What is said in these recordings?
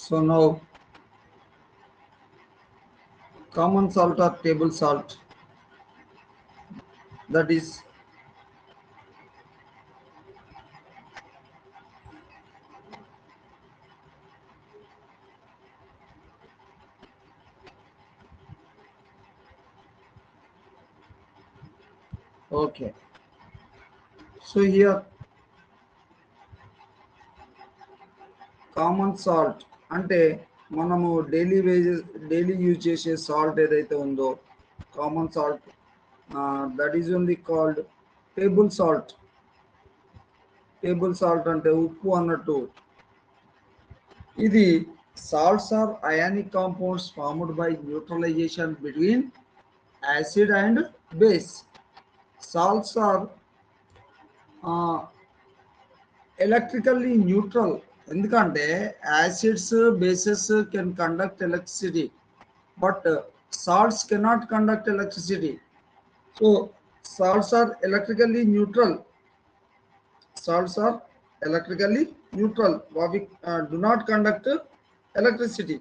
So now common salt or table salt, that is okay. So here common salt అంటే మనము daily use చేసే salt ఏదైతే ఉందో common salt, that is only called table salt. Table salt అంటే ఉప్పు అన్నట్టు. ఇది salts are ionic compounds formed by neutralization between acid and base. Salts are electrically neutral, ఎందుకంటే acids bases can conduct electricity but salts cannot conduct electricity. So salts are electrically neutral. Salts are electrically neutral. Do not conduct electricity.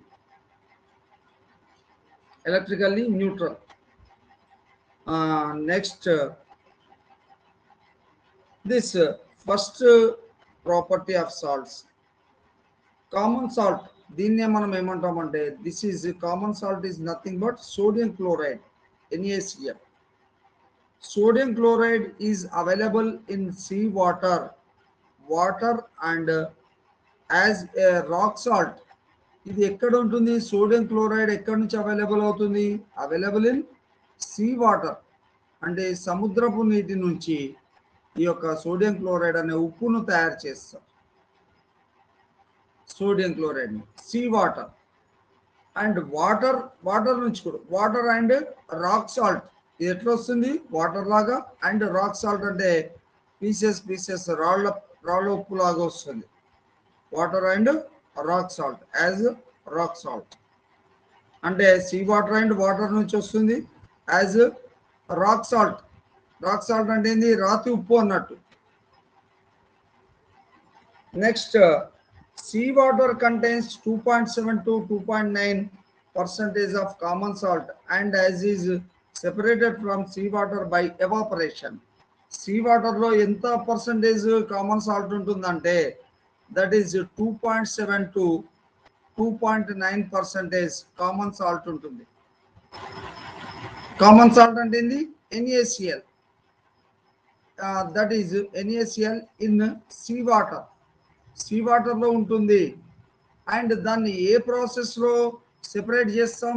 Electrically neutral. Next, this first property of salts. Common salt, దీన్నే మనం ఏమంటామంటే this is common salt is nothing but sodium chloride, NaCl. Sodium chloride is available in sea water and as a rock salt. ఇది ఎక్కడ ఉంటుంది? Sodium chloride ఎక్కడి నుంచి available అవుతుంది? Available in sea water, అంటే సముద్రపు నీటి నుంచి ఈ యొక్క సోడియం క్లోరైడ్ అనే ఉప్పును తయారు చేస్తారు. Sodium chloride sea water and water నుంచి కూడా, వాటర్ అండ్ రాక్ సాల్ట్. ఇది ఎట్లా వస్తుంది? వాటర్ లాగా అండ్ రాక్ సాల్ట్ అంటే పీసెస్ రాళ్ళ ఉప్పు లాగా వస్తుంది. Water and rock salt as rock salt అంటే సీ వాటర్ అండ్ వాటర్ నుంచి వస్తుంది. యాజ్ రాక్ సాల్ట్ అంటే ఏంది? రాతి ఉప్పు అన్నట్టు. Next, sea water contains 2.7 to 2.9% of common salt and as is separated from sea water by evaporation. Sea water లో ఎంత పర్సెంటేజ్ కామన్ సాల్ట్ ఉంటుందంటే that is 2.7 to 2.9% common salt ఉంటుంది. కామన్ సాల్ట్ అంటే ఏంది? NaCl. That is NaCl in sea water. Sea వాటర్లో ఉంటుంది. And దాన్ని ఏ ప్రాసెస్లో సెపరేట్ చేస్తాం?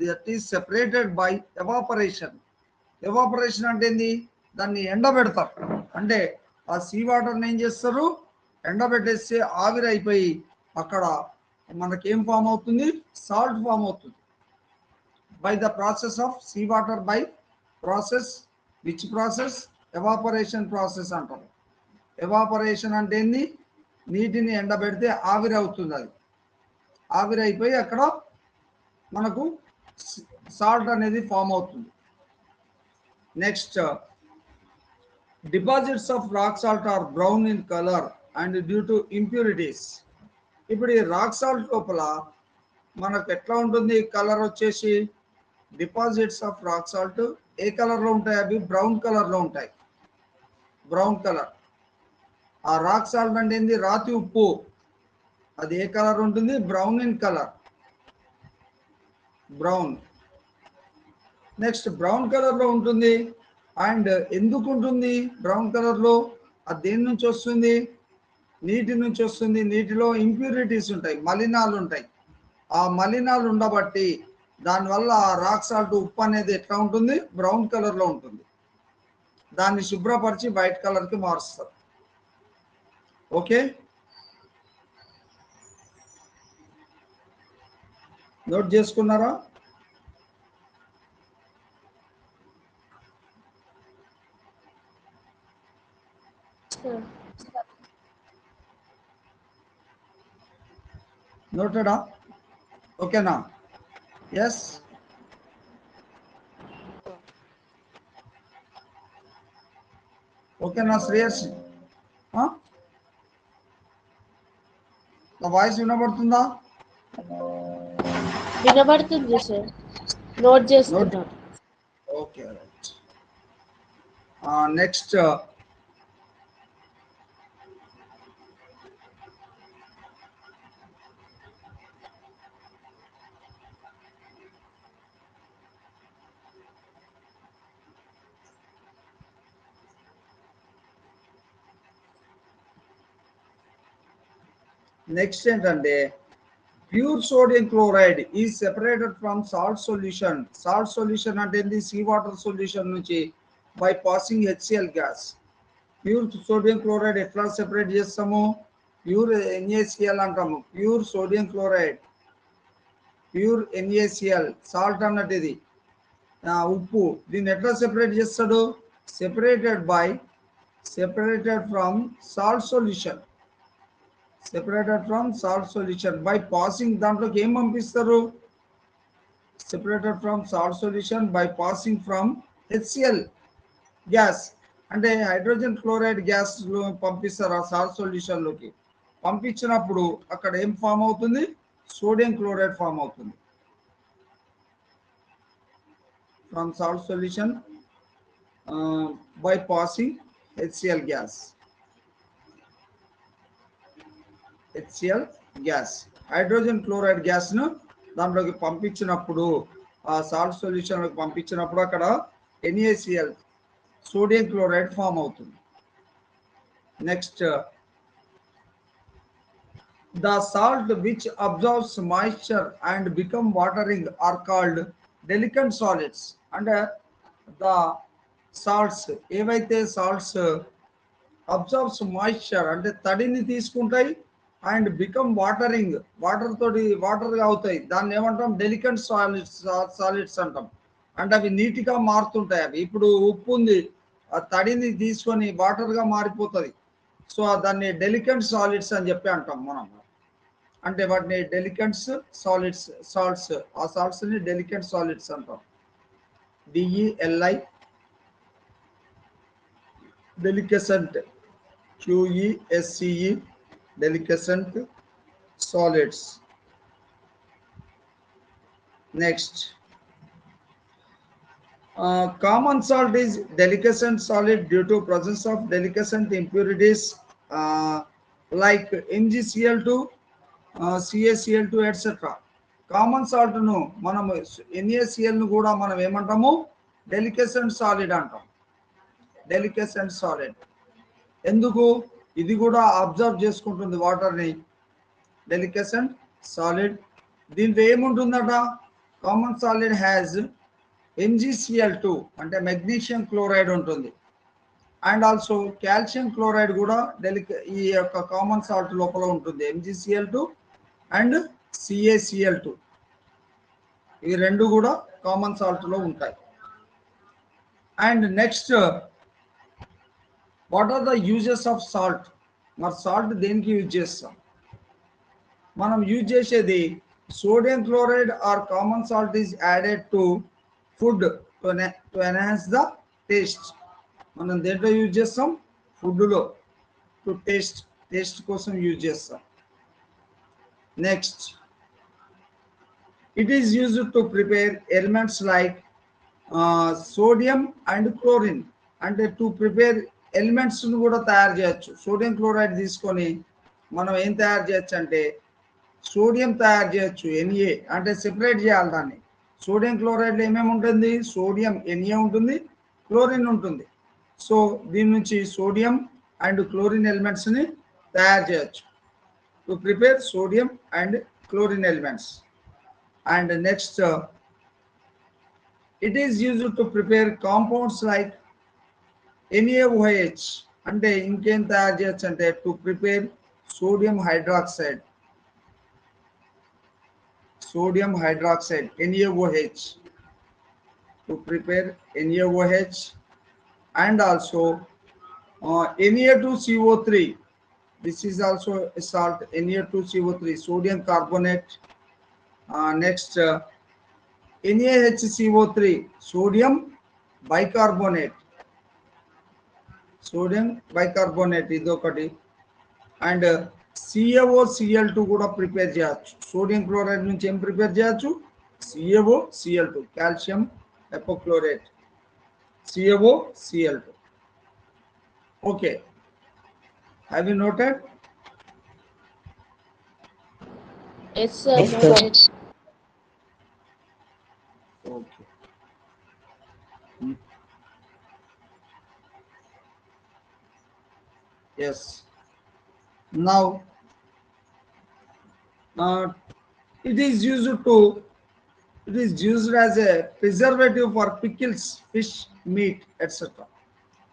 That is separated by evaporation. Evaporation అంటే ఏంది? దాన్ని ఎండబెడతారు. అంటే ఆ సీ వాటర్ని ఏం చేస్తారు? ఎండబెట్టేస్తే ఆవిరైపోయి అక్కడ మనకేం ఫామ్ అవుతుంది? సాల్ట్ ఫామ్ అవుతుంది. By the process of sea water, by process. Which process? Evaporation process అంటారు. ఎవాపరేషన్ అంటే ఏంది? నీటిని ఎండబెడితే ఆవిరి అవుతుంది. అది ఆవిరైపోయి అక్కడ మనకు సాల్ట్ అనేది ఫామ్ అవుతుంది. Next, deposits of rock salt are brown in colour and due to impurities. ఇప్పుడు ఈ రాక్ సాల్ట్ లోపల మనకు ఎట్లా ఉంటుంది కలర్ వచ్చేసి? డిపాజిట్స్ ఆఫ్ రాక్ సాల్ట్ ఏ కలర్లో ఉంటాయి? అవి బ్రౌన్ కలర్లో ఉంటాయి. Brown colour. ఆ రాక్ సాల్ట్ అంటే ఏంది? రాతి ఉప్పు. అది ఏ కలర్ ఉంటుంది? Brown in colour. Brown. Next, brown కలర్లో ఉంటుంది. అండ్ ఎందుకు ఉంటుంది బ్రౌన్ కలర్లో? అది దేని నుంచి వస్తుంది? నీటి నుంచి వస్తుంది. నీటిలో ఇంప్యూరిటీస్ ఉంటాయి, మలినాలు ఉంటాయి. ఆ మలినాలు ఉండబట్టి దానివల్ల ఆ రాక్ సాల్ట్ ఉప్పు అనేది ఎట్లా ఉంటుంది? బ్రౌన్ కలర్లో ఉంటుంది. దాన్ని శుభ్రపరిచి వైట్ కలర్కి మారుస్తారు. ఓకే, నోట్ చేసుకున్నారా? నోటెడా? ఓకేనా? ఎస్, ఓకేనా శ్రేయస్? నా వాయిస్ వినబడుతుందా? వినబడుతుంది సార్, నోట్ Note. చేసుకున్నాను. Okay, right. Next, ఏంటంటే pure sodium chloride is separated from salt solution. Salt solution అంటే ఏంది? సీ వాటర్ సొల్యూషన్ నుంచి by passing HCl gas. Pure sodium chloride ఎట్లా సెపరేట్ చేస్తాము? ప్యూర్ ఎన్ఏసిఎల్ అంటాము. Pure sodium chloride, pure NaCl, salt అన్నట్టు ఇది ఉప్పు. దీన్ని ఎట్లా సెపరేట్ చేస్తాడు? Separated from salt solution, separated from salt solution by passing. దాంట్లోకి ఏం పంపిస్తారు? separated from salt solution by passing from HCl gas, అంటే హైడ్రోజన్ క్లోరైడ్ గ్యాస్ పంపిస్తారు ఆ సాల్ట్ సొల్యూషన్ లోకి. పంపించినప్పుడు అక్కడ ఏం ఫామ్ అవుతుంది? సోడియం క్లోరైడ్ ఫామ్ అవుతుంది. From salt solution by passing HCl gas. HCl gas, hydrogen chloride gas ను దాంట్లోకి పంపించినప్పుడు, ఆ సాల్ట్ సొల్యూషన్ లోకి పంపించినప్పుడు అక్కడ NaCl సోడియం క్లోరైడ్ ఫామ్ అవుతుంది. Next, the salt which absorbs moisture and become watering are called deliquescent solids. అంటే the salts, ఏవైతే సాల్ట్స్ అబ్జర్వ్స్ మాయిశ్చర్ అంటే తడిని తీసుకుంటాయి, అండ్ బికమ్ వాటరింగ్, వాటర్గా అవుతాయి, దాన్ని ఏమంటాం? డెలికెంట్ సాలిడ్స్ అంటాం. అంటే అవి నీటిగా మారుతుంటాయి. అవి ఇప్పుడు ఉప్పు ఉంది, ఆ తడిని తీసుకొని వాటర్గా మారిపోతుంది. సో దాన్ని డెలికెంట్ సాలిడ్స్ అని చెప్పి అంటాం మనం. అంటే వాటిని డెలికెంట్ సాల్ట్స్, ఆ సాల్ట్స్ని డెలికెంట్ సాలిడ్స్ అంటాం. DELI, డెలికెసెంట్, QESCE, delicescent solids. Next, common salt is delicescent solid due to presence of delicescent impurities like MgCl2, CaCl2, etc. Common salt ను మనం NaCl ను కూడా మనం ఏమంటాము? డెలికెసెంట్ సాలిడ్ అంటాం. డెలికెసెంట్ సాలిడ్ ఎందుకు? ఇది కూడా అబ్జర్వ్ చేసుకుంటుంది వాటర్ని. డెలికెసెంట్ సాలిడ్. దీంట్లో ఏముంటుందట? కామన్ సాలిడ్ హ్యాజ్ MgCl2 అంటే మెగ్నీషియం క్లోరైడ్ ఉంటుంది, అండ్ ఆల్సో కాల్షియం క్లోరైడ్ కూడా ఈ యొక్క కామన్ సాల్ట్ లోపల ఉంటుంది. MgCl2 అండ్ CaCl2, ఇవి రెండు కూడా కామన్ సాల్ట్ లో ఉంటాయి. And next, what are the uses of salt? మరి సాల్ట్ దేనికి యూజ్ చేస్తాం? మనం యూజ్ చేసేది sodium chloride or common salt is added to food to enhance the taste. మనం దేంట్లో యూజ్ చేస్తాం? ఫుడ్లో, టు టేస్ట్ కోసం యూజ్ చేస్తాం. Next, it is used to prepare elements like sodium and chlorine. అంటే టు ప్రిపేర్ ఎలిమెంట్స్ ను కూడా తయారు చేయొచ్చు. సోడియం క్లోరైడ్ తీసుకొని మనం ఏం తయారు చేయొచ్చు అంటే సోడియం తయారు చేయొచ్చు. Na అంటే సెపరేట్ చేయాలి దాన్ని. సోడియం క్లోరైడ్లో ఏమేమి ఉంటుంది? సోడియం Na ఉంటుంది, క్లోరిన్ ఉంటుంది. సో దీని నుంచి సోడియం అండ్ క్లోరిన్ ఎలిమెంట్స్ ని తయారు చేయొచ్చు. To prepare sodium and chlorine elements. And next, it is used to prepare compounds like NaOH. అంటే ఇంకేం తయారు చేయొచ్చు అంటే to prepare sodium hydroxide, NaOH, to prepare NaOH, and also Na2CO3. This is also a salt, Na2CO3, sodium carbonate. Next, NaHCO3, sodium bicarbonate, ఇది ఒకటి. And CaOCl2 కూడా prepare చేయొచ్చు. Sodium chloride నుంచి ఏం ప్రిపేర్ చేయొచ్చు? CaOCl2, calcium hypochlorite, CaOCl2. Okay, have you noted? Yes, sir. Yes, sir. Noted. Okay. Yes. Now, it is used as a preservative for pickles, fish, meat, etc.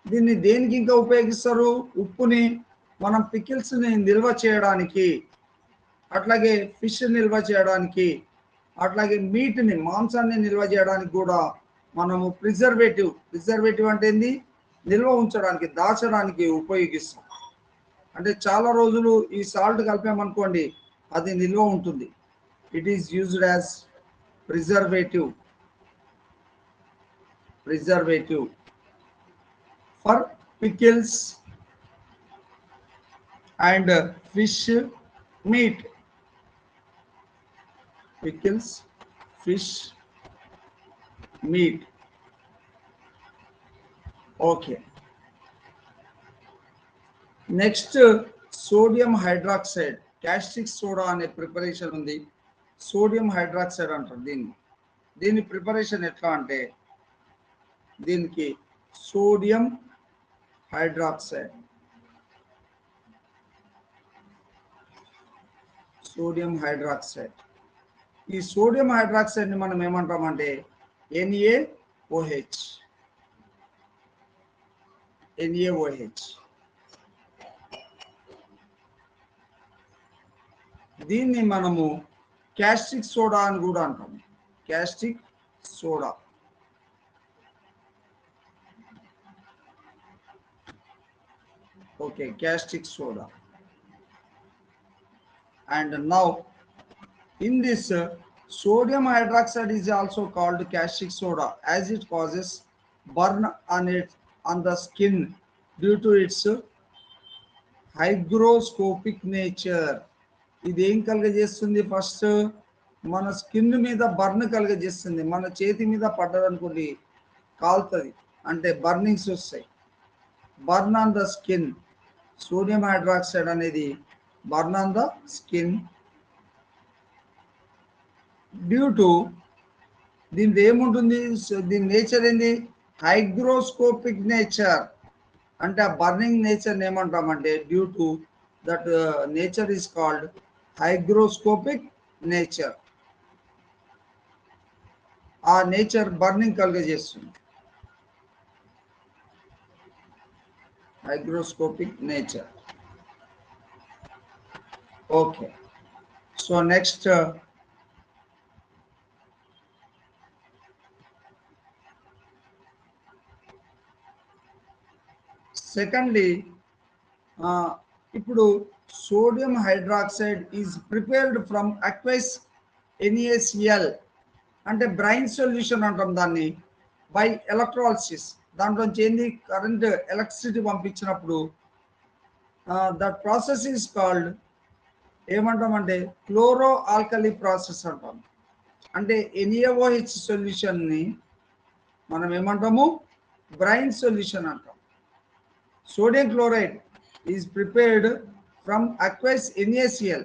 దీన్ని దేనికి ఇంకా ఉపయోగిస్తారు? ఉప్పుని మనం పికిల్స్ని నిల్వ చేయడానికి, అట్లాగే ఫిష్ నిల్వ చేయడానికి, అట్లాగే మీట్ని, మాంసాన్ని నిల్వ చేయడానికి కూడా మనము ప్రిజర్వేటివ్ అంటే ఏంది? నిల్వ ఉంచడానికి, దాచడానికి ఉపయోగిస్తాం. అంటే చాలా రోజులు ఈ సాల్ట్ కలిపామనుకోండి, అది నిల్వ ఉంటుంది. It is used as preservative for pickles and fish, meet. Pickles, fish, meat. Okay. Next, sodium hydroxide, caustic soda అనే ప్రిపరేషన్ ఉంది. సోడియం హైడ్రాక్సైడ్ అంటారు దీని ప్రిపరేషన్ ఎట్లా అంటే, దీనికి సోడియం హైడ్రాక్సైడ్ ఈ సోడియం హైడ్రాక్సైడ్ ని మనం ఏమంటామంటే NaOH. దీన్ని మనము కాస్టిక్ సోడా అని కూడా అంటాము. Caustic soda. Okay, caustic soda. And now in this sodium hydroxide is also called caustic soda as it causes burn on the skin due to its hygroscopic nature. ఇది ఏం కలుగజేస్తుంది? First మన skin మీద burn కలుగజేస్తుంది. మన చేతి మీద పడ్డదనుకోండి, కాలుతుంది, అంటే బర్నింగ్స్ వస్తాయి. Burn on the skin. Sodium hydroxide అనేది burn on the skin due to, దీని ఏముంటుంది? దీని నేచర్ ఏంది? Hygroscopic nature. అంటే ఆ బర్నింగ్ నేచర్ ఏమంటామంటే due to that nature is called hygroscopic nature. ఆ నేచర్ బర్నింగ్ కలుగజేస్తుంది. Hygroscopic nature. Okay, so next secondly, ఇప్పుడు sodium hydroxide is prepared from aqueous NaCl, అంటే బ్రైన్ సొల్యూషన్ అంటాం దాన్ని, బై ఎలక్ట్రాలిసిస్. దాంట్లోంచి ఏంది? కరెంట్, ఎలక్ట్రిసిటీ పంపించినప్పుడు దట్ ప్రాసెస్ ఈజ్ కాల్డ్ ఏమంటామంటే క్లోరో ఆల్కలీ ప్రాసెస్ అంటాం. అంటే NaOH సొల్యూషన్ని మనం ఏమంటాము? బ్రైన్ సొల్యూషన్ అంటాం. Sodium chloride is prepared from aqueous NaCl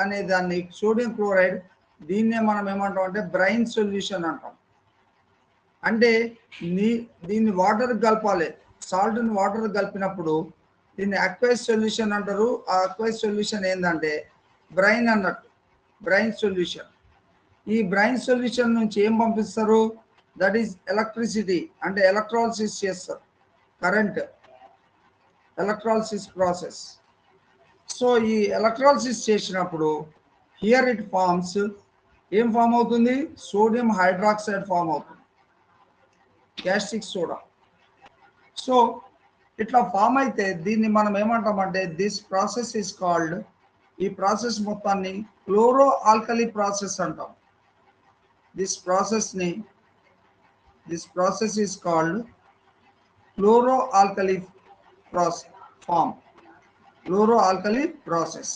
అనే దాన్ని సోడియం క్లోరైడ్, దీన్నే మనం ఏమంటాం అంటే బ్రైన్ సొల్యూషన్ అంటాం. అంటే దీన్ని వాటర్ కలపాలి. సాల్ట్ని వాటర్ కలిపినప్పుడు దీన్ని అక్వైస్ సొల్యూషన్ అంటారు. ఆ అక్వైస్ సొల్యూషన్ ఏంటంటే బ్రైన్ అన్నట్టు, బ్రైన్ సొల్యూషన్. ఈ బ్రైన్ సొల్యూషన్ నుంచి ఏం పంపిస్తారు? దట్ ఈస్ ఎలక్ట్రిసిటీ, అంటే ఎలక్ట్రాలిసిస్ చేస్తారు, కరెంట్, ఎలక్ట్రాలిసిస్ ప్రాసెస్. సో ఈ ఎలక్ట్రాలిసిస్ చేసినప్పుడు హియర్ ఇట్ ఫార్మ్స్, ఏం ఫామ్ అవుతుంది? సోడియం హైడ్రాక్సైడ్ ఫామ్ అవుతుంది, కాస్టిక్ సోడా. సో ఇట్లా ఫామ్ అయితే దీన్ని మనం ఏమంటామంటే దిస్ ప్రాసెస్ ఈస్ కాల్డ్, ఈ ప్రాసెస్ మొత్తాన్ని క్లోరో ఆల్కలీ ప్రాసెస్ అంటాం. This process is called chloro alkali form, chloroalkali process.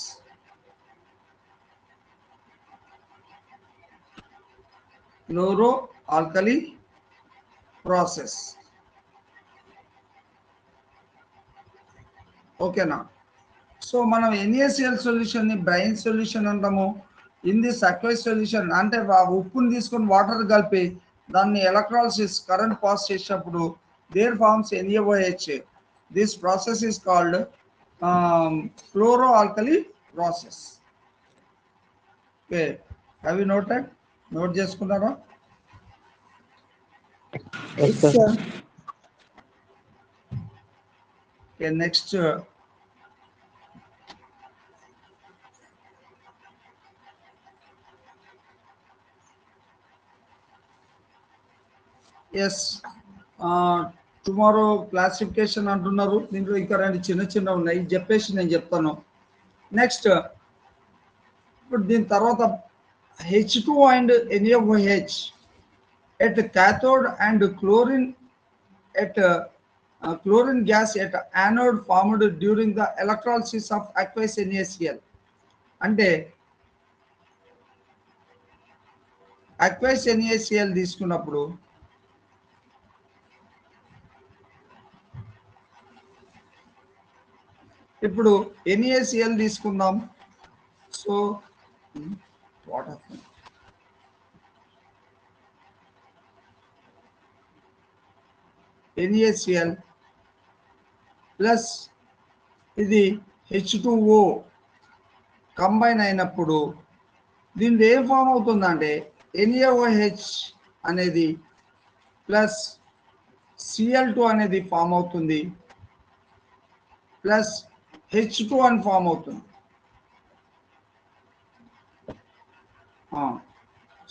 Chloroalkali process. ఓకేనా? సో మనం NaCl సొల్యూషన్ ని బ్రైన్ సొల్యూషన్ అంటాము. ఇన్ దిస్ అక్వైస్ సొల్యూషన్ అంటే ఉప్పుని తీసుకొని వాటర్ కలిపి దాన్ని ఎలక్ట్రాలిసిస్ కరెంట్ పాస్ చేసినప్పుడు there forms NaOH. This process is called chloroalkali process. Okay, have you noted? Note చేసుకున్నారా? Yes, sir. Okay, next yes, tomorrow classification అంటున్నారు. దీంట్లో ఇంకా రెండు చిన్న ఉన్నాయి, చెప్పేసి నేను చెప్తాను. నెక్స్ట్ ఇప్పుడు దీని తర్వాత H2 and NaOH at cathode and chlorine at chlorine gas at anode formed during the electrolysis of aqueous NaCl. అంటే aqueous NaCl తీసుకున్నప్పుడు ఇప్పుడు NaCl తీసుకుందాం. సో వాటర్ NaCl ప్లస్ ఇది H2O కంబైన్ అయినప్పుడు దీనిలో ఏం ఫామ్ అవుతుందంటే NaOH అనేది ప్లస్ Cl2 అనేది ఫామ్ అవుతుంది, ప్లస్ H2 అని ఫామ్ అవుతుంది.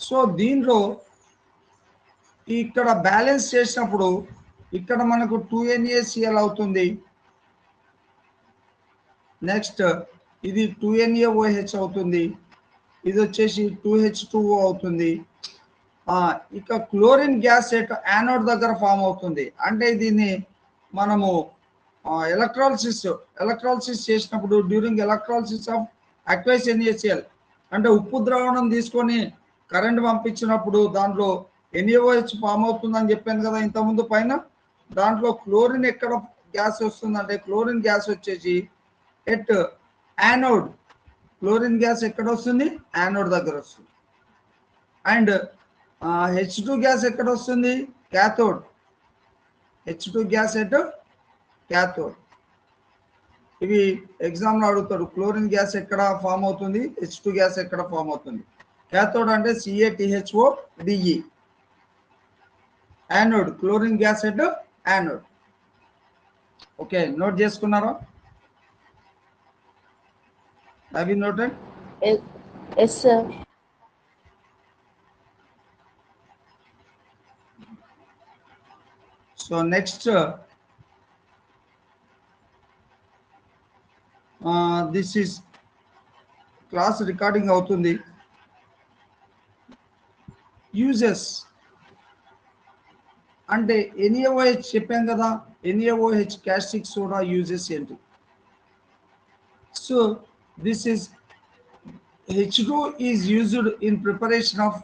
సో దీంట్లో ఇక్కడ బ్యాలెన్స్ చేసినప్పుడు ఇక్కడ మనకు 2NaCl అవుతుంది. నెక్స్ట్ ఇది 2NaOH అవుతుంది, ఇది వచ్చేసి 2H2O అవుతుంది. ఇక క్లోరిన్ గ్యాస్ యానోడ్ దగ్గర ఫామ్ అవుతుంది. అంటే దీన్ని మనము ఎలక్ట్రాలిసిస్ చేసినప్పుడు డ్యూరింగ్ ఎలక్ట్రాలిసిస్ ఆఫ్ అక్వైస్ NaCl అంటే ఉప్పు ద్రావణం తీసుకొని కరెంట్ పంపించినప్పుడు దాంట్లో NaOH ఫామ్ అవుతుందని చెప్పాను కదా ఇంతకుముందు పైన. దాంట్లో క్లోరిన్ ఎక్కడ గ్యాస్ వస్తుందంటే క్లోరిన్ గ్యాస్ వచ్చేసి ఎట్ యానోడ్. క్లోరిన్ గ్యాస్ ఎక్కడ వస్తుంది? యానోడ్ దగ్గర వస్తుంది. అండ్ H2 గ్యాస్ ఎక్కడ వస్తుంది? Cathode. H2 gas at cathode. ఇవి ఎగ్జామ్లో అడుగుతాడు, క్లోరిన్ గ్యాస్ ఎక్కడ ఫామ్ అవుతుంది, H2 గ్యాస్ ఎక్కడ ఫామ్ అవుతుంది. క్యాథోడ్ అంటే CaTHODe. Anode chlorine gas at anode. Okay, note చేసుకున్నారా? Have you noted? Yes, sir. So next this is class recording అవుతుంది. యూజెస్ అంటే NaOH చెప్పాం కదా, NaOH కాస్టిక్ సోడా యూజెస్ ఏంటి? So this is H2 is used in preparation of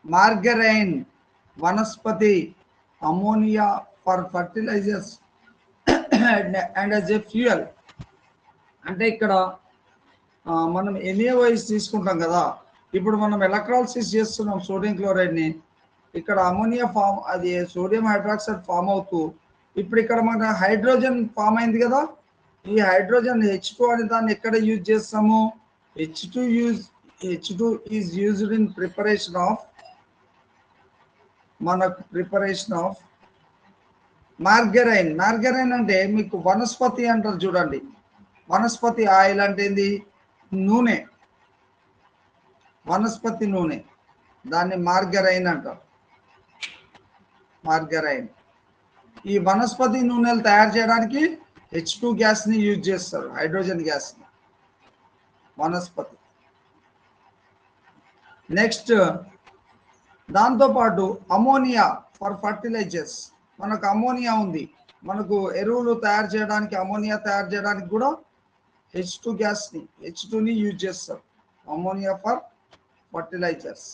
margarine, vanaspati, ammonia for fertilizers and as a fuel. అంటే ఇక్కడ మనం NaOH తీసుకుంటాం కదా, ఇప్పుడు మనం ఎలక్ట్రాలిసిస్ చేస్తున్నాం సోడియం క్లోరైడ్ని. ఇక్కడ అమోనియా ఫామ్, అది సోడియం హైడ్రాక్సైడ్ ఫామ్ అవుతూ ఇప్పుడు ఇక్కడ మన హైడ్రోజన్ ఫామ్ అయింది కదా. ఈ హైడ్రోజన్ H2 అనే దాన్ని ఎక్కడ యూజ్ చేస్తాము? H2 is used in preparation of మార్గరైన్. మార్గరైన్ అంటే మీకు వనస్పతి అంటారు చూడండి. వనస్పతి ఆయిల్ అంటే ఏంది? నూనె, వనస్పతి నూనె, దాన్ని మార్గరైన్ అంటారు. మార్గరైన్. ఈ వనస్పతి నూనెలు తయారు చేయడానికి H2 గ్యాస్ని యూజ్ చేస్తారు, హైడ్రోజన్ గ్యాస్ని, వనస్పతి. నెక్స్ట్ దాంతోపాటు అమోనియా ఫర్ ఫర్టిలైజర్స్. మనకు అమోనియా ఉంది, మనకు ఎరువులు తయారు చేయడానికి, అమోనియా తయారు చేయడానికి కూడా H2 గ్యాస్ని, H2ని యూజ్ చేస్తారు. Ammonia for fertilizers.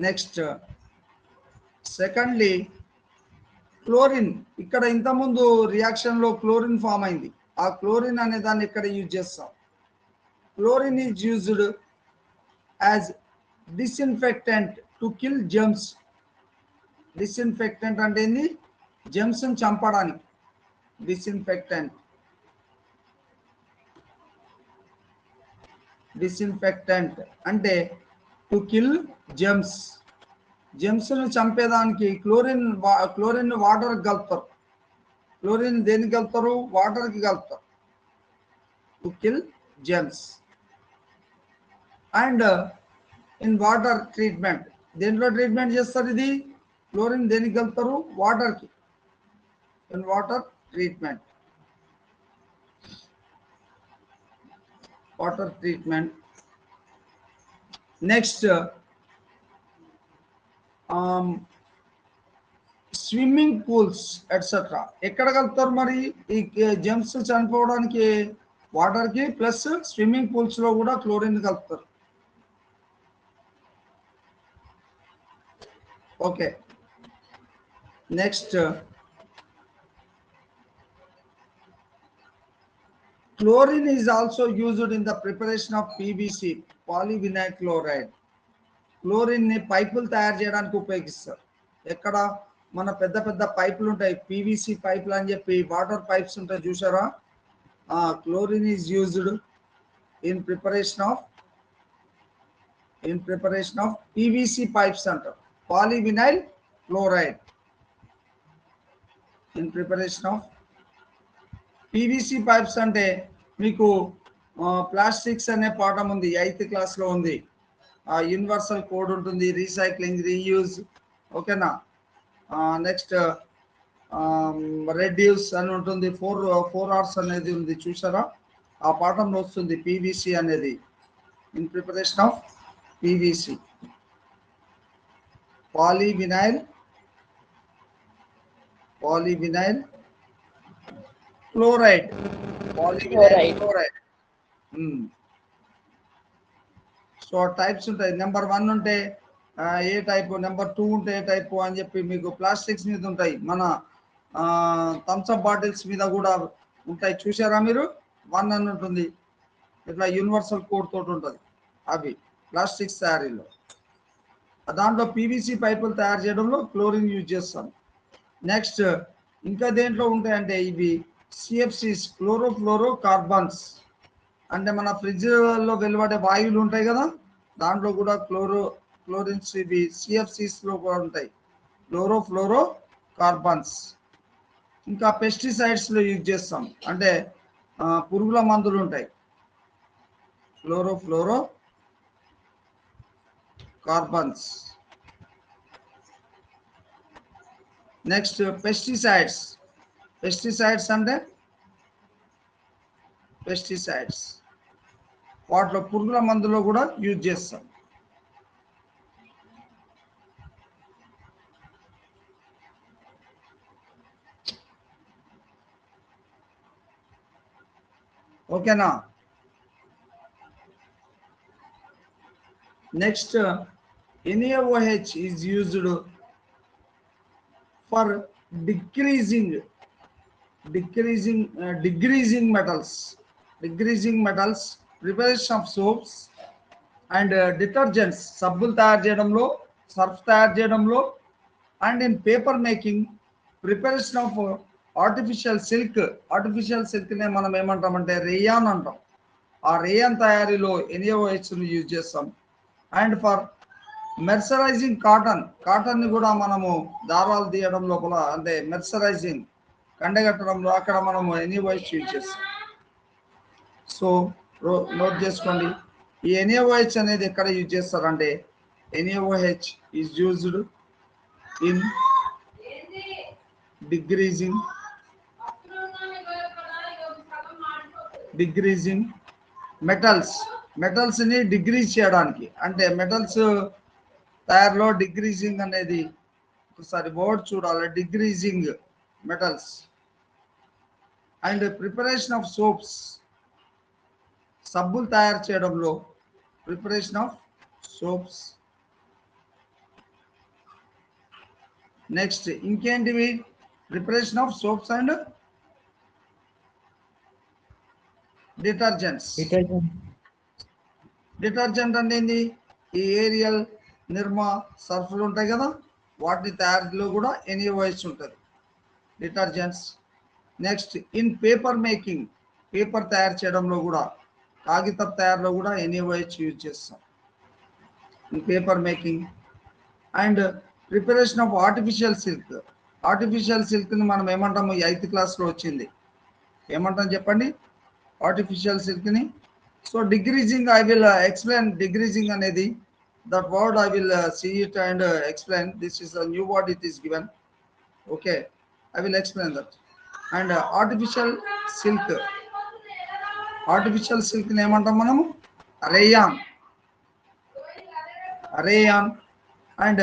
Next secondly chlorine. ఇక్కడ ఇంతకుముందు రియాక్షన్లో క్లోరిన్ ఫామ్ అయింది. ఆ క్లోరిన్ అనే దాన్ని ఇక్కడ యూజ్ చేస్తాం. Chlorine is used as disinfectant to kill germs. Disinfectant అంటే ఏంది? జెర్మ్స్ని చంపడానికి. డిస్ఇన్ఫెక్టెంట్, డిస్ఇన్ఫెక్టెంట్ అంటే టు కిల్ జెర్మ్స్. జెర్మ్స్ను చంపేదానికి క్లోరిన్ వాటర్ కలుపుతారు. క్లోరిన్ దేనికి కలుపుతారు? వాటర్కి కలుపుతారు. To kill germs. And in water treatment, దేంట్లో ట్రీట్మెంట్ చేస్తారు ఇది? క్లోరిన్ దేనికి కలుపుతారు? వాటర్కి. In water treatment, water treatment. Next swimming pools etcetera. ఎక్కడ కలుపుతారు మరి ఈ జెర్మ్స్ చనిపోవడానికి? వాటర్కి ప్లస్ స్విమ్మింగ్ పూల్స్లో కూడా క్లోరిన్ కలుపుతారు. Okay. Next chlorine is also used in the preparation of PVC, polyvinyl chloride. Chlorine ని పైపులు తయారు చేయడానికి ఉపయోగిస్తారు. ఎక్కడ? మన పెద్ద పెద్ద పైపులు ఉంటాయి, పీవీసీ పైపులు అని చెప్పి, వాటర్ పైప్స్ ఉంటాయి చూసారా? Chlorine is used in preparation of PVC pipes అంటారు. Polyvinyl chloride in preparation of PVC pipes. అంటే మీకు ప్లాస్టిక్స్ అనే పాఠం ఉంది, 8th క్లాస్లో ఉంది. యూనివర్సల్ కోడ్ ఉంటుంది, రీసైక్లింగ్, రీయూజ్. ఓకేనా? నెక్స్ట్ రెడ్యూస్ అని ఉంటుంది, 4 R's అనేది ఉంది చూసారా? ఆ పాఠంలో వస్తుంది పీవీసీ అనేది. In preparation of PVC, polyvinyl chloride. Polyvinyl chloride. So types ఉంటాయి. నెంబర్ 1 ఉంటే ఏ టైపు, నెంబర్ 2 ఉంటే ఏ టైపు అని చెప్పి మీకు ప్లాస్టిక్స్ మీద ఉంటాయి. మన థమ్స్అప్ బాటిల్స్ మీద కూడా ఉంటాయి చూసారా మీరు? 1 అని ఉంటుంది, ఇట్లా యూనివర్సల్ కోడ్ తోటి ఉంటుంది. అవి ప్లాస్టిక్స్ తయారీలో. దాంట్లో పీవీసీ పైపులు తయారు చేయడంలో క్లోరిన్ యూజ్ చేస్తాం. నెక్స్ట్ ఇంకా దేంట్లో ఉంటాయంటే ఇవి సిఎఫ్సిస్, క్లోరోఫ్లోరో కార్బన్స్. అంటే మన ఫ్రిడ్జ్లో వెలువడే వాయువులు ఉంటాయి కదా, దాంట్లో కూడా క్లోరిన్స్ ఇవి సిఎఫ్సిస్లో కూడా ఉంటాయి, క్లోరోఫ్లోరో కార్బన్స్. ఇంకా పెస్టిసైడ్స్లో యూజ్ చేస్తాం, అంటే పురుగుల మందులు ఉంటాయి, క్లోరోఫ్లోరో కార్బన్స్. నెక్స్ట్ పెస్టిసైడ్స్ అంటే వాటిలో పురుగుల మందులో కూడా యూజ్ చేస్తాం. ఓకేనా? Next NaOH is used for decreasing metals, preparation of soaps and detergents, సబ్బులు తయారు చేయడంలో, సర్ఫ్ తయారు చేయడంలో, and in paper making, preparation of artificial silk నే మనం ఏమంటామంటే రేయాన్ అంటాం. ఆ రేయాన్ తయారీలో NaOH ని యూజ్ చేస్తాం. అండ్ ఫర్ మెర్సరైజింగ్ కాటన్ ని కూడా మనము దారాలు తీయడం లోపల, అంటే మెర్సరైజింగ్ కండగట్టడంలో, అక్కడ మనము NaOH యూజ్ చేస్తాం. సో నోట్ చేసుకోండి, ఈ NaOH అనేది ఎక్కడ యూజ్ చేస్తారంటే NaOH is used in degreasing metals ని డిగ్రీజ్ చేయడానికి. అంటే మెటల్స్ తయారులో డిగ్రీజింగ్ అనేది ఒకసారి వర్డ్ చూడాలి, degreasing metals and preparation of soaps, సబ్బులు తయారు చేయడంలో ప్రిపరేషన్ ఆఫ్ సోప్స్. నెక్స్ట్ ఇంకేంటివి, preparation of soaps and detergents. Detergent అంటే ఏంది, ఈ ఏరియల్, నిర్మా, సర్ఫ్లు ఉంటాయి కదా, వాటిని తయారీలో కూడా NaOH ఉంటుంది, detergents. Next in paper making, paper తయారు చేయడంలో కూడా, కాగితం తయారులో కూడా NaOH యూజ్ చేస్తాం in paper making. And preparation of artificial silk, artificial సిల్క్ని మనం ఏమంటాము, 8th క్లాస్లో వచ్చింది, ఏమంటాం చెప్పండి ఆర్టిఫిషియల్ సిల్క్ని. So degreasing, I will explain degreasing అనేది, that word I will see it and explain. This is a new word, it is given. Okay, I will explain that. And artificial silk, artificial silk ni emantam manamu, rayon, rayon. And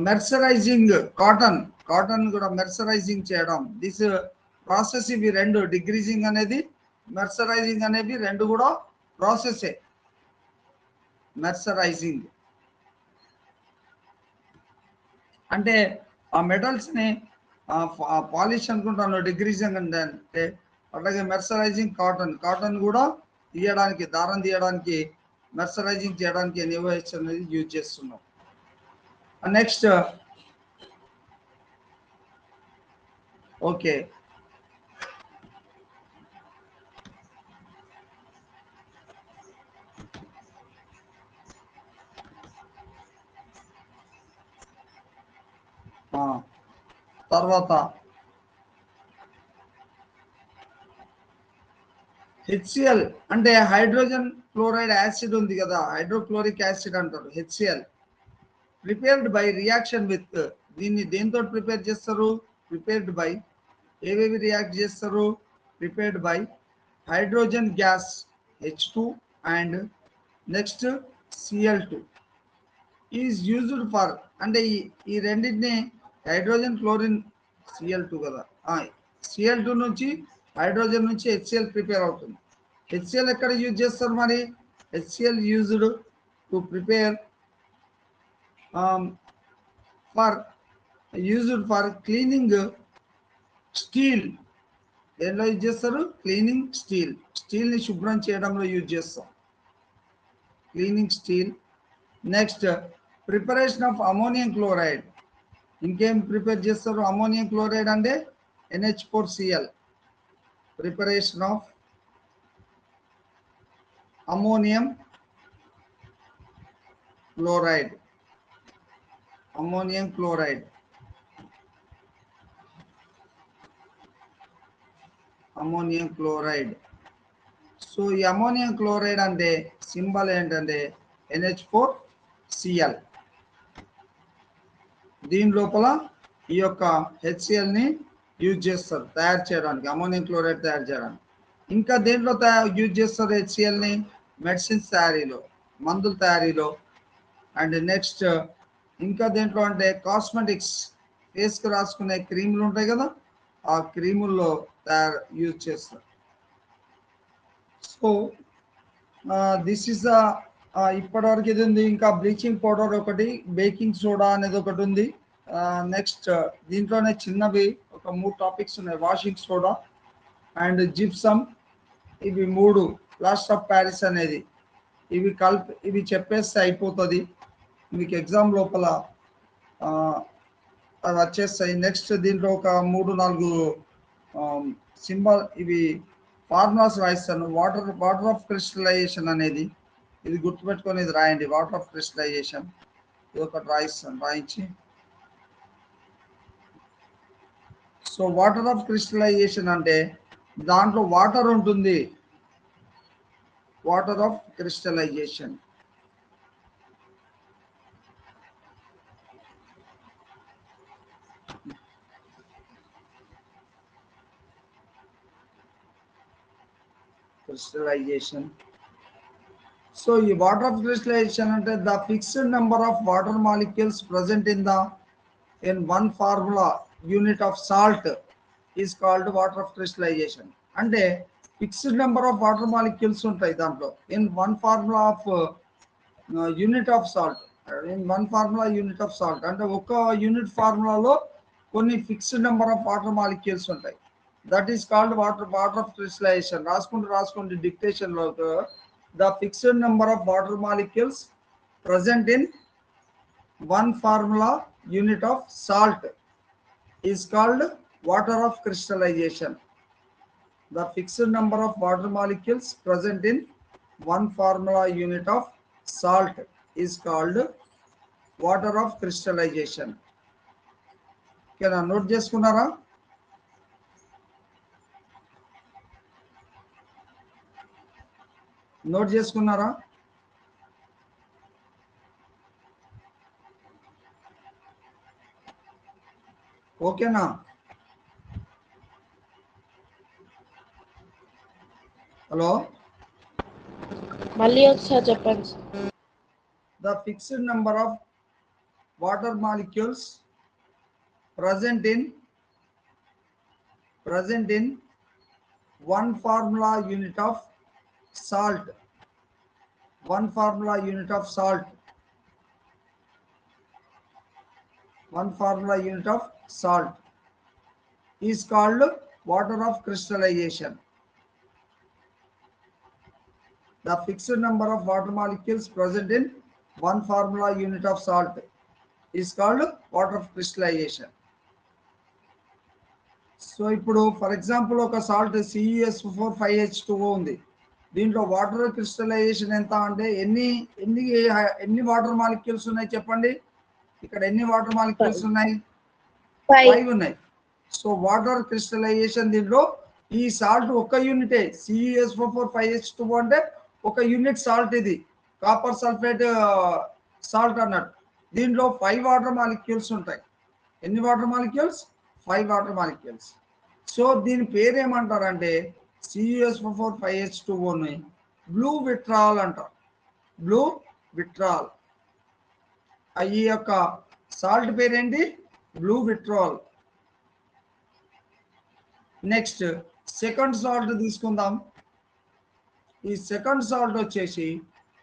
mercerizing cotton, cotton kuda mercerizing cheyadam, this process ivi rendu, decreasing anedi mercerizing అనేవి రెండు కూడా ప్రాసెసే. మెర్సరైజింగ్ అంటే ఆ మెటల్స్ని polish అనుకుంటాను, డిగ్రీజింగ్ అంటే. అలాగే మెర్సరైజింగ్ cotton, cotton కూడా తీయడానికి, దారం తీయడానికి, మెర్సరైజింగ్ చేయడానికి NaOH అనేది యూజ్ చేస్తున్నాం. నెక్స్ట్ ఓకే, తర్వాత HCl అంటే హైడ్రోజన్ క్లోరైడ్ యాసిడ్ ఉంది కదా, హైడ్రోక్లోరిక్ యాసిడ్ అంటారు HCl. Prepared by reaction with, దీన్ని దేంతో ప్రిపేర్ చేస్తారు, ప్రిపేర్డ్ బై, ఏవేవి రియాక్ట్ చేస్తారు, prepared by hydrogen gas H2 and next Cl2 is used for, అంటే ఈ రెండింటిని హైడ్రోజన్ క్లోరిన్ Cl2 కదా, Cl2 నుంచి హైడ్రోజన్ నుంచి HCl ప్రిపేర్ అవుతుంది. HCl ఎక్కడ యూజ్ చేస్తారు మరి, HCl used to prepare for cleaning steel. దేంట్లో యూజ్ చేస్తారు, క్లీనింగ్ స్టీల్, స్టీల్ని శుభ్రం చేయడంలో యూజ్ చేస్తాం, cleaning steel. Next preparation of ammonium chloride, ఇంకేం ప్రిపేర్ చేస్తారు, అమోనియం క్లోరైడ్ అంటే NH4Cl, preparation of ammonium chloride, ammonium chloride, ammonium chloride. So ఈ ammonium chloride అంటే సింబల్ ఏంటంటే NH4Cl. దీని లోపల ఈ యొక్క HClని యూజ్ చేస్తారు తయారు చేయడానికి, అమోనియం క్లోరైడ్ తయారు చేయడానికి. ఇంకా దేంట్లో యూజ్ చేస్తారు HClని, మెడిసిన్స్ తయారీలో, మందుల తయారీలో. అండ్ నెక్స్ట్ ఇంకా దేంట్లో అంటే కాస్మెటిక్స్, ఫేస్కి రాసుకునే క్రీములు ఉంటాయి కదా, ఆ క్రీముల్లో యూజ్ చేస్తారు. సో దిస్ ఇస్ ఇప్పటివరకు ఇది ఉంది. ఇంకా బ్లీచింగ్ పౌడర్ ఒకటి, బేకింగ్ సోడా అనేది ఒకటి ఉంది. నెక్స్ట్ దీంట్లోనే చిన్నవి ఒక 3 టాపిక్స్ ఉన్నాయి, వాషింగ్ సోడా అండ్ జిప్సమ్. ఇవి 3, ప్లాస్టర్ ఆఫ్ ప్యారిస్ అనేది, ఇవి చెప్పేస్తే అయిపోతుంది మీకు ఎగ్జామ్ లోపల, అవి వచ్చేస్తాయి. నెక్స్ట్ దీంట్లో ఒక 3-4 సింబల్, ఇవి ఫార్ములాస్ రాయిస్తాను. వాటర్ ఆఫ్ క్రిస్టలైజేషన్ అనేది, ఇది గుర్తుపెట్టుకొని ఇది రాయండి, వాటర్ ఆఫ్ క్రిస్టలైజేషన్. ఇది ఒకటి రాయిస్తాను, రాయించి. సో వాటర్ ఆఫ్ క్రిస్టలైజేషన్ అంటే దాంట్లో వాటర్ ఉంటుంది, water of crystallisation. crystallization. So ఈ వాటర్ ఆఫ్ క్రిస్టలైజేషన్ అంటే the fixed number of water molecules present in the in one formula unit of salt is called water of crystallization. అంటే fixed number of water molecules ఉంటాయి దాంట్లో in one formula of unit of salt. In one formula unit of salt అంటే ఒక unit ఫార్ములాలో కొన్ని fixed number of water molecules ఉంటాయి. That is called water of crystallization. రాసుకుంటే dictation లో the fixed number of water molecules present in one formula unit of salt is called water of crystallization. The fixed number of water molecules present in one formula unit of salt is called water of crystallization. Can I note చేసుకున్నారా? Note చేసుకున్నారా? ఓకేనా? Hello, మళ్ళీ ఒకసారి చెప్పండి. the fixed number of water molecules present in one formula unit of salt. One formula unit of salt. One formula unit of salt is called water of crystallization. The fixed number of water molecules present in one formula unit of salt is called water of crystallization. So ఇప్పుడు for example ఒక salt CuSO4 ఉంది. దీంట్లో water crystallisation ఎంత అంటే ఎన్ని water molecules ఉన్నాయి చెప్పండి. ఇక్కడ ఎన్ని వాటర్ మాలిక్యూల్స్ ఉన్నాయి? 5 ఉన్నాయి. సో వాటర్ క్రిస్టలైజేషన్ దీంట్లో ఈ సాల్ట్ ఒక యూనిటే. CuSO4 అంటే ఒక యూనిట్ సాల్ట్. ఇది కాపర్ సల్ఫేట్ సాల్ట్ అన్నట్టు. దీంట్లో 5 వాటర్ మాలిక్యూల్స్ ఉంటాయి. ఎన్ని water molecules? 5 water molecules. So దీని పేరు ఏమంటారంటే CuSO4 బ్లూ విట్రాల్ అంటారు. బ్లూ విట్రాల్. ఈ యొక్క సాల్ట్ పేరేంటి? బ్లూ విట్రాల్. నెక్స్ట్ సెకండ్ సాల్ట్ తీసుకుందాం. ఈ సెకండ్ సాల్ట్ వచ్చేసి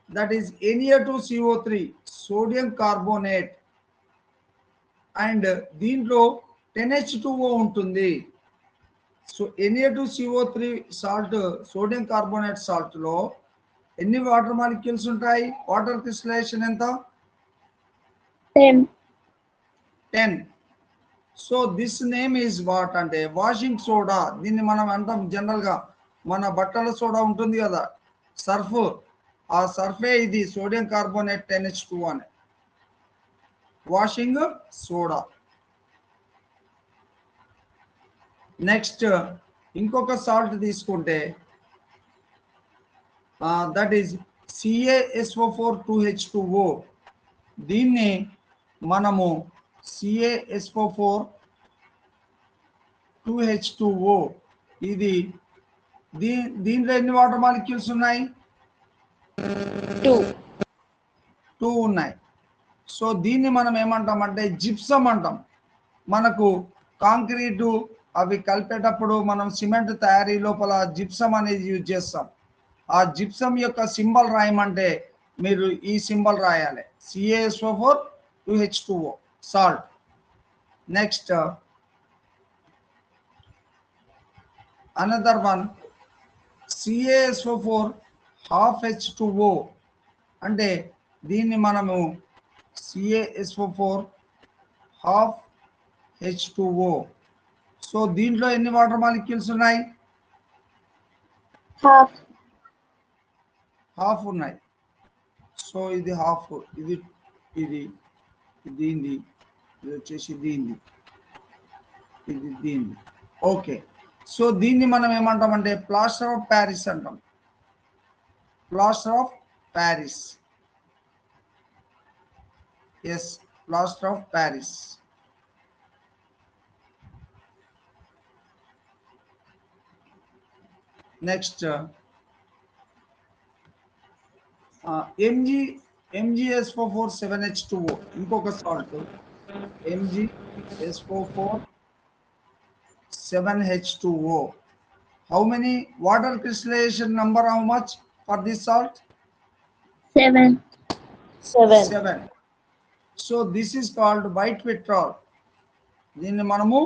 that is Na2CO3 sodium carbonate. And దీంట్లో 10H2O ఉంటుంది. So Na2CO3 salt sodium carbonate salt లో ఎన్ని వాటర్ మాలిక్యూల్స్ ఉంటాయి? వాటర్ క్రిస్టలైజేషన్ ఎంత? 10. So this name is what అంటే వాషింగ్ సోడా. దీన్ని మనం అంటాం జనరల్ గా, మన బట్టల సోడా ఉంటుంది కదా, సర్ఫ్. ఆ సర్ఫే ఇది సోడియం కార్బోనేట్ 10H2O అని వాషింగ్ సోడా. నెక్స్ట్ ఇంకొక సాల్ట్ తీసుకుంటే దట్ ఈజ్ CaSO4 దీన్ని మనము CaSO4 ఇది దీంట్లో ఎన్ని వాటర్ మాలిక్యూల్స్ ఉన్నాయి? 2 ఉన్నాయి. సో దీన్ని మనం ఏమంటామంటే జిప్సమ్ అంటాం. మనకు కాంక్రీటు అవి కలిపేటప్పుడు మనం సిమెంట్ తయారీ లోపల జిప్సమ్ అనేది యూజ్ చేస్తాం. ఆ జిప్సమ్ యొక్క సింబల్ రాయమంటే మీరు ఈ సింబల్ రాయాలి, CaSO4 salt. Next another one CaSO4 H2O అంటే దీన్ని మనము CaSO4 H2O. సో దీంట్లో ఎన్ని వాటర్ మాలిక్యూల్స్ ఉన్నాయి? హాఫ్ ఉన్నాయి. సో ఇది హాఫ్, ఇది దీంది, ఇది వచ్చేసి దీంది, ఇది దీంది. ఓకే. సో దీన్ని మనం ఏమంటామంటే ప్లాస్టర్ ఆఫ్ ప్యారిస్ అంటాం. Plaster of Paris. Yes, plaster of Paris. Next MgSO4 7H2O ఇంకొక salt. SO4 7H2O. How many water crystallization number? How much for this salt? 7. 7. So this is called white vitriol. దీన్ని మనము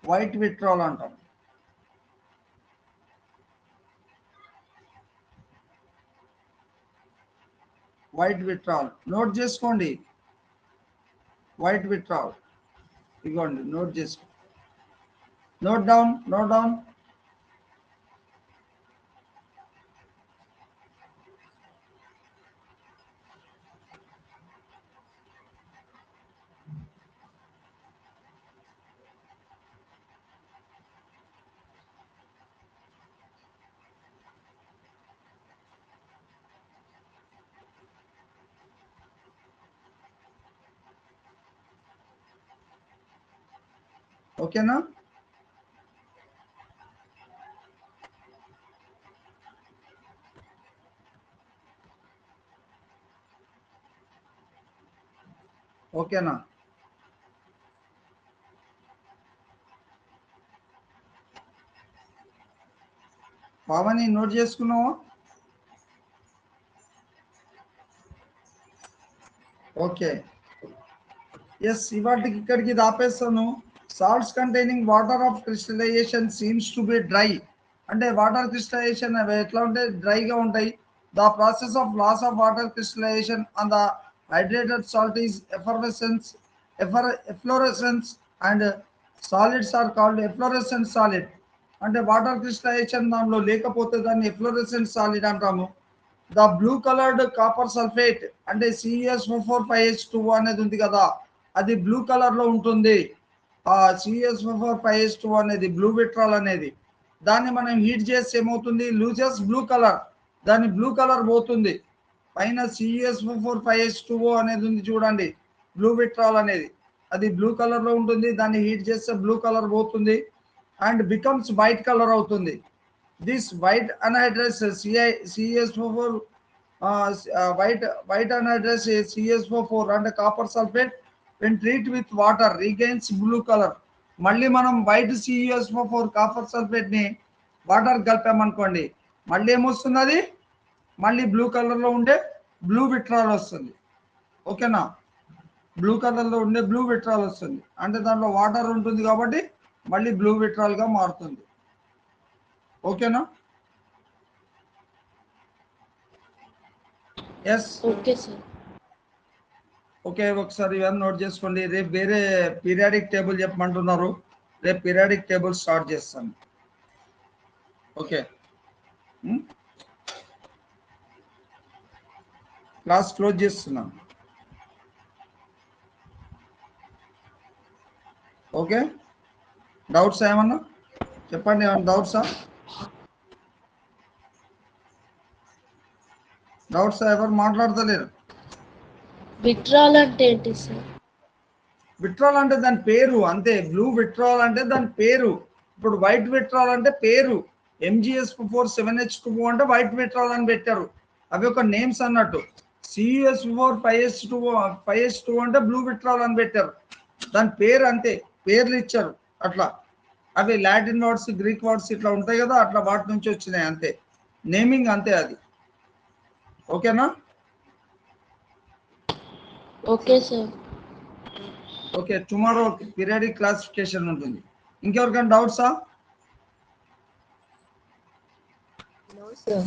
white vitriol అంటాం. White vitriol note చేసుకోండి. White vitriol ఇగోండి, note చేసుకో, note down. ఓకేనా? ఓకేనా? Pavani note చేసుకున్నావా? ఓకే, ఎస్, ఇవాటికి ఇక్కడికి ఆపేస్తాను. Salts containing water of crystallization seems to be dry. అంటే వాటర్ క్రిస్టలైజేషన్ ఎట్లా ఉంటాయి? డ్రైగా ఉంటాయి. The process of loss of water crystallization on the hydrated salt is efflorescence and solids are called efflorescent solid. అంటే water crystallization దానిలో లేకపోతే దాన్ని efflorescent solid అంటాము. The blue coloured copper sulphate అంటే CuSO4 అనేది ఉంది కదా, అది బ్లూ కలర్ లో ఉంటుంది. ఆ CuSO4 అనేది బ్లూ విట్రాల్ అనేది, దాన్ని మనం హీట్ చేస్తే ఏమవుతుంది? లూజెస్ బ్లూ కలర్, దాని బ్లూ కలర్ పోతుంది. పైన CuSO4 అనేది ఉంది చూడండి, బ్లూ విట్రాల్ అనేది, అది బ్లూ కలర్ లో ఉంటుంది. దాన్ని హీట్ చేస్తే బ్లూ కలర్ పోతుంది అండ్ బికమ్స్ వైట్ కలర్ అవుతుంది. This white anhydrous CuSO4 white anhydrous CuSO4 and copper sulfate when treated with water regains blue color. మళ్ళీ మనం వైట్ CuSO4 కాపర్ సల్ఫేట్ ని వాటర్ కలిపామనుకోండి, మళ్ళీ ఏమొస్తుంది? అది మళ్ళీ బ్లూ కలర్ లో ఉండే బ్లూ విట్రాల్ వస్తుంది. ఓకేనా? బ్లూ కలర్ లో ఉండే బ్లూ విట్రాల్ వస్తుంది. అంటే దాంట్లో వాటర్ ఉంటుంది కాబట్టి మళ్ళీ బ్లూ విట్రాల్ గా మారుతుంది. ఓకేనా? Yes, okay sir. ఓకే, ఒకసారి ఇవన్నీ నోట్ చేసుకోండి. రేపు వేరే పీరియాడిక్ టేబుల్ చెప్పమంటున్నారు, రేపు పీరియాడిక్ టేబుల్ స్టార్ట్ చేస్తాను. ఓకే, క్లాస్ క్లోజ్ చేస్తున్నాను. ఓకే, డౌట్స్ ఏమన్నా చెప్పండి. ఏమన్నా డౌట్సా? ఎవరు మాట్లాడతలేరు? విట్రాల్ అంటే ఏంటి సార్? విట్రాల్ అంటే దాని పేరు అంతే. బ్లూ విట్రాల్ అంటే దాని పేరు. ఇప్పుడు వైట్ విట్రాల్ అంటే పేరు. MgSO4 7H2O అంటే వైట్ విట్రాల్ అని పెట్టారు. అవి ఒక నేమ్స్ అన్నట్టు. CuSO4 5H2O అంటే బ్లూ విట్రాల్ అని పెట్టారు. దాని పేరు అంతే, పేర్లు ఇచ్చారు అట్లా. అవి లాటిన్ వర్డ్స్, గ్రీక్ వర్డ్స్ ఇట్లా ఉంటాయి కదా, అట్లా వాటి నుంచి వచ్చినాయి అంతే. నేమింగ్ అంతే అది. ఓకేనా? Okay sir. Okay, tomorrow periodic classification ఉంటుంది. ఇంకెవరికైనా డౌట్సా? No sir.